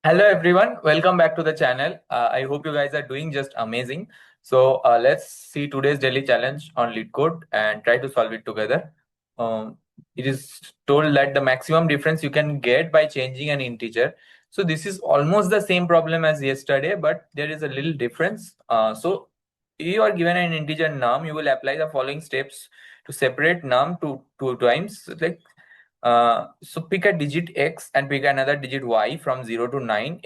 Hello everyone, welcome back to the channel. I hope you guys are doing just amazing. So let's see today's daily challenge on Leetcode and try to solve it together. It is told that the maximum difference you can get by changing an integer. So this is almost the same problem as yesterday, but there is a little difference. So you are given an integer num, you will apply the following steps to separate num to two times. Like so pick a digit x and pick another digit y from 0 to 9.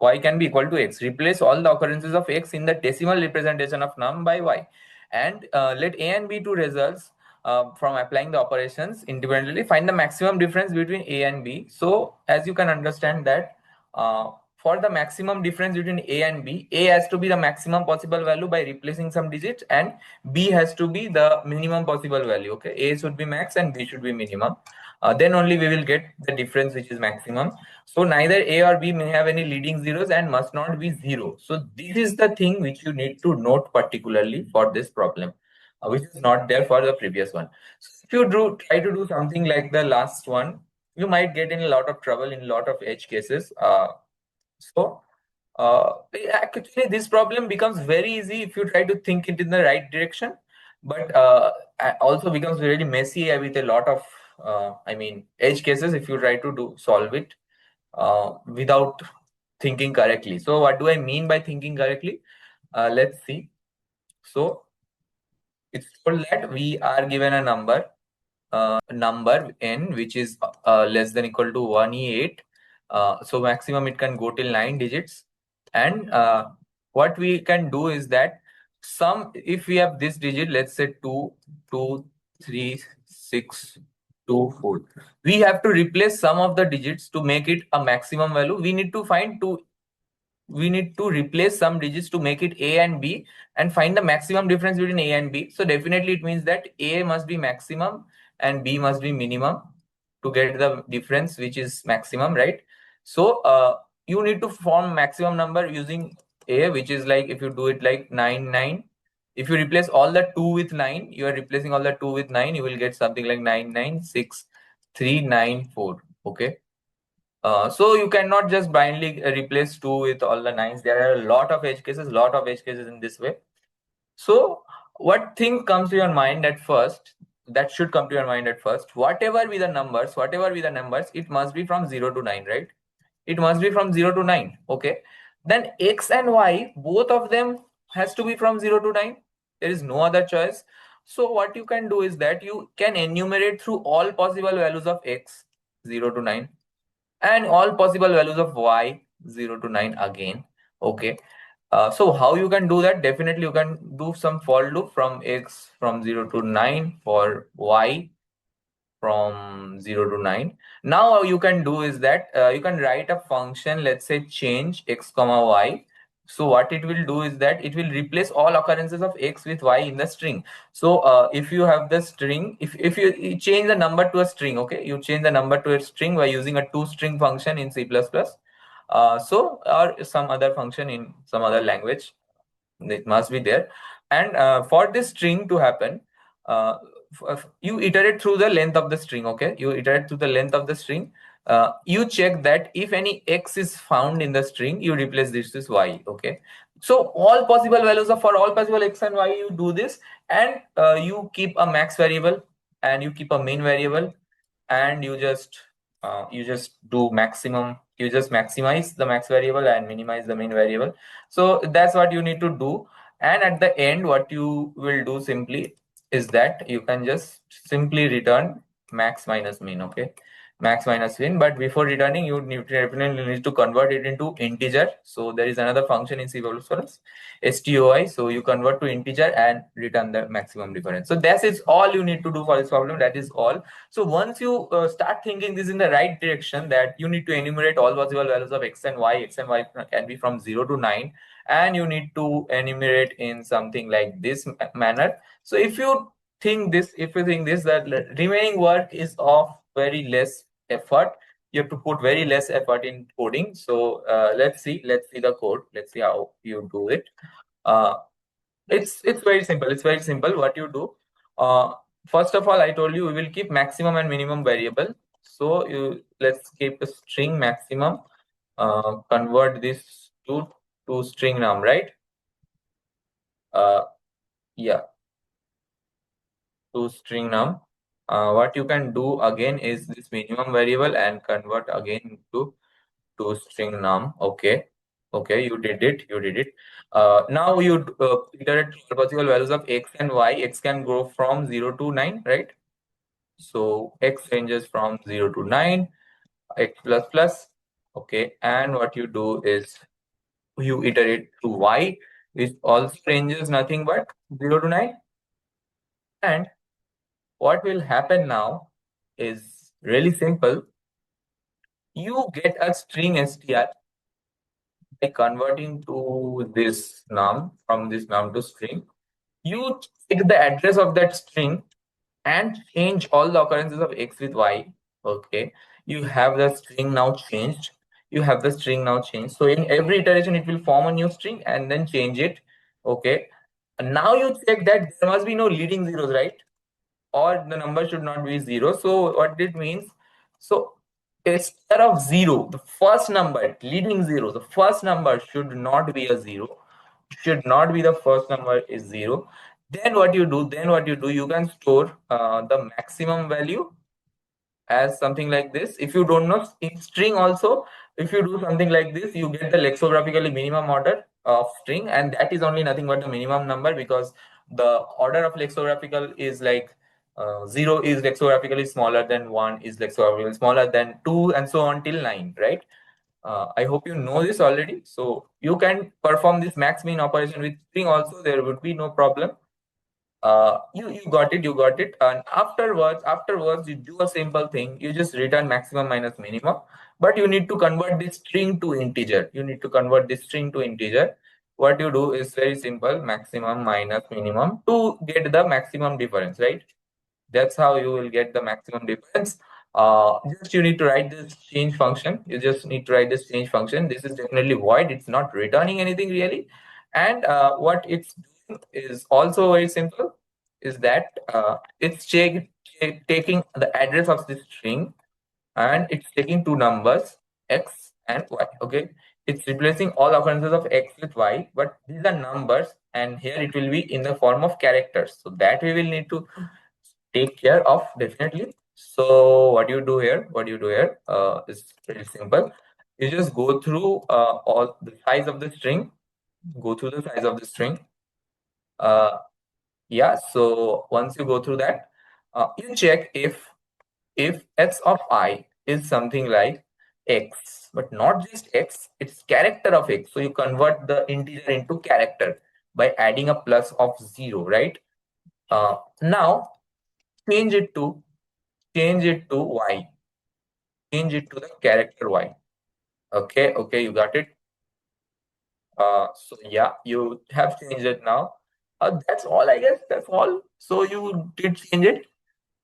Y can be equal to x. Replace all the occurrences of x in the decimal representation of num by y. And let a and b two results from applying the operations independently. Find the maximum difference between a and b. So as you can understand that for the maximum difference between a and b, a has to be the maximum possible value by replacing some digits, and b has to be the minimum possible value. Okay, a should be max and b should be minimum. Then only we will get the difference which is maximum. So neither a or b may have any leading zeros and must not be zero. So this is the thing which you need to note particularly for this problem, which is not there for the previous one. So if you try to do something like the last one, you might get in a lot of trouble in a lot of edge cases. So actually this problem becomes very easy if you try to think it in the right direction, but also becomes really messy with a lot of edge cases if you try to solve it without thinking correctly. So what do I mean by thinking correctly? Let's see. So it's told that we are given a number n which is less than equal to 1e8. So maximum it can go till 9 digits. And what we can do is that if we have this digit, let's say 2, 2, 3, 6, 2, 4, we have to replace some of the digits to make it a maximum value. We need to replace some digits to make it a and b and find the maximum difference between a and b. So definitely it means that a must be maximum and b must be minimum to get the difference which is maximum, right? So you need to form maximum number using a, which is like, if you do it like 9 9, if you replace all the 2 with 9, you are replacing all the 2 with 9, you will get something like 9 9 6 3 9 4. Okay. So you cannot just blindly replace 2 with all the 9s. There are a lot of edge cases in this way. So what thing comes to your mind at first, that should come to your mind at first, whatever be the numbers, it must be from 0 to 9, right? It must be from 0 to 9. Okay. Then x and y, both of them has to be from 0 to 9. There is no other choice. So what you can do is that you can enumerate through all possible values of x, 0 to 9, and all possible values of y, 0 to 9 again. Okay. So how you can do that? Definitely you can do some for loop from x from 0 to 9, for y from 0 to 9. Now what you can do is that you can write a function, let's say change x comma y. So what it will do is that it will replace all occurrences of x with y in the string. So if you have the string, if you change the number to a string, okay, you change the number to a string by using a toString function in C++. So or some other function in some other language, it must be there. And for this string to happen, you iterate through the length of the string. Okay, you iterate through the length of the string. You check that if any x is found in the string, you replace this with y. Okay, so all possible values of, for all possible x and y, you do this, and you keep a max variable and you keep a min variable, and you just do maximum, you just maximize the max variable and minimize the min variable. So that's what you need to do. And at the end, what you will do simply is that you can just simply return max minus min. Okay, max minus min. But before returning, you definitely need to convert it into integer. So there is another function in C++, stoi. So you convert to integer and return the maximum difference. So that is all you need to do for this problem. That is all. So once you start thinking this in the right direction, that you need to enumerate all possible values of x and y can be from 0 to 9, and you need to enumerate in something like this manner. So if you think this, that remaining work is of very less effort, you have to put very less effort in coding. So let's see the code. Let's see how you do it. It's very simple. What you do, first of all, I told you we will keep maximum and minimum variable. So let's keep a string maximum. convert this to string num, right? Yeah, to string num. What you can do again is this minimum variable and convert again to string num. Okay, you did it, now you iterate through possible values of x and y. X can go from 0 to 9, right? So x ranges from 0 to 9, x plus plus. Okay, and what you do is you iterate through y, which also ranges nothing but 0 to 9. And what will happen now is really simple. You get a string str by converting to this num, from this num to string. You take the address of that string and change all the occurrences of x with y. Okay, you have the string now changed. So in every iteration, it will form a new string and then change it. Okay, and now you check that there must be no leading zeros, right? Or the number should not be zero. So what it means? So instead of zero, the first number leading zero, the first number should not be a zero. Should not be the first number is zero. Then what you do? You can store the maximum value as something like this. If you don't know in string also, if you do something like this, you get the lexicographically minimum order of string, and that is only nothing but the minimum number, because the order of lexicographical is like 0 is lexicographically smaller than 1 is lexicographically smaller than 2, and so on till 9, right? I hope you know this already. So you can perform this max min operation with string also. There would be no problem. You got it. And afterwards you do a simple thing. You just return maximum minus minimum, but you need to convert this string to integer. What you do is very simple: maximum minus minimum to get the maximum difference, right? That's how you will get the maximum difference. Just you need to write this change function. This is definitely void. It's not returning anything really. And what it's doing is also very simple, is that it's taking the address of this string, and it's taking two numbers, x and y. Okay, it's replacing all occurrences of x with y, but these are numbers, and here it will be in the form of characters, so that we will need to take care of definitely. So what you do here is pretty simple. You just go through all the size of the string. uh, yeah, so once you go through that, you check if x of I is something like x, but not just x, it's character of x. So you convert the integer into character by adding a plus of 0, right? Now change it to y. Change it to the character y. Okay, you got it. So yeah, you have changed it now. That's all, I guess. That's all. So you did change it.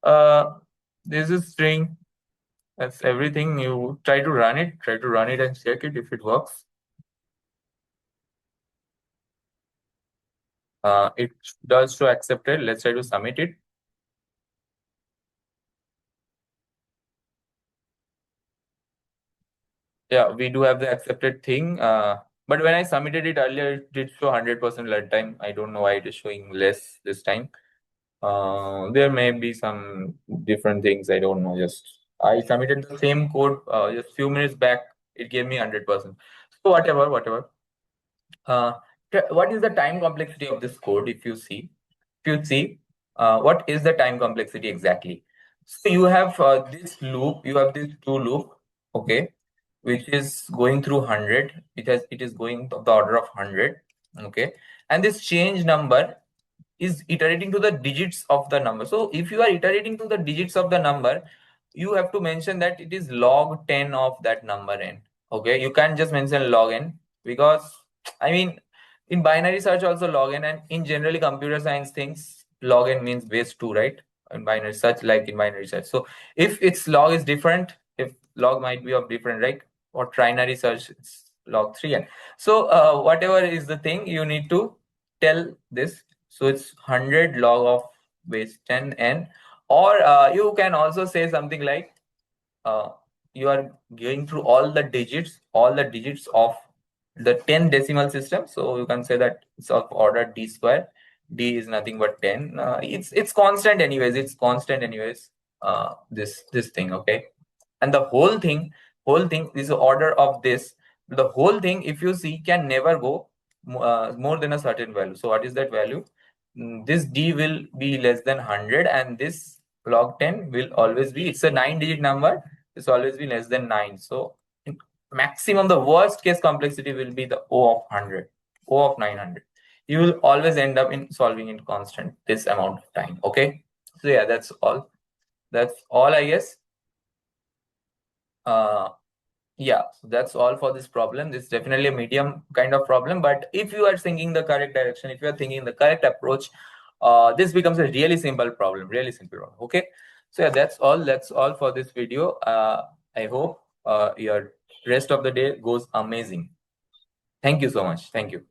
Uh, this is string. That's everything. You try to run it. And check it if it works. It does show accepted. Let's try to submit it. Yeah, we do have the accepted thing. But when I submitted it earlier, it did show 100% lead time. I don't know why it is showing less this time. There may be some different things. I don't know. Just I submitted the same code just few minutes back. It gave me 100%. So whatever. Uh, what is the time complexity of this code? If you see, what is the time complexity exactly? So you have this loop. You have this two loop. Okay, which is going through 100. It is going of the order of 100. Okay, and this change number is iterating to the digits of the number. So if you are iterating to the digits of the number, you have to mention that it is log 10 of that number n. Okay, you can't just mention log n, because I mean, in binary search also log n, and in generally computer science things, log n means base 2, right? In binary search, like in binary search. So if its log is different, if log might be of different, right? Or trinary search, it's log 3n. So whatever is the thing, you need to tell this. So it's 100 log of base 10n, or you can also say something like uh, you are going through all the digits of the 10 decimal system. So you can say that it's of order d square. D is nothing but 10. It's constant anyways. It's constant anyways. This thing, okay. And the whole thing is the order of this. The whole thing, if you see, can never go more than a certain value. So what is that value? This d will be less than 100, and this log 10 will always be, it's a 9-digit number, it's always be less than 9. So maximum, the worst case complexity will be the O of 100, O of 900. You will always end up in solving in constant this amount of time. Okay, so yeah, that's all. That's all, I guess. Yeah, so that's all for this problem. This is definitely a medium kind of problem, but if you are thinking the correct direction, if you are thinking the correct approach, this becomes a really simple problem, really simple problem. Okay, so yeah, that's all for this video. I hope your rest of the day goes amazing. Thank you so much. Thank you.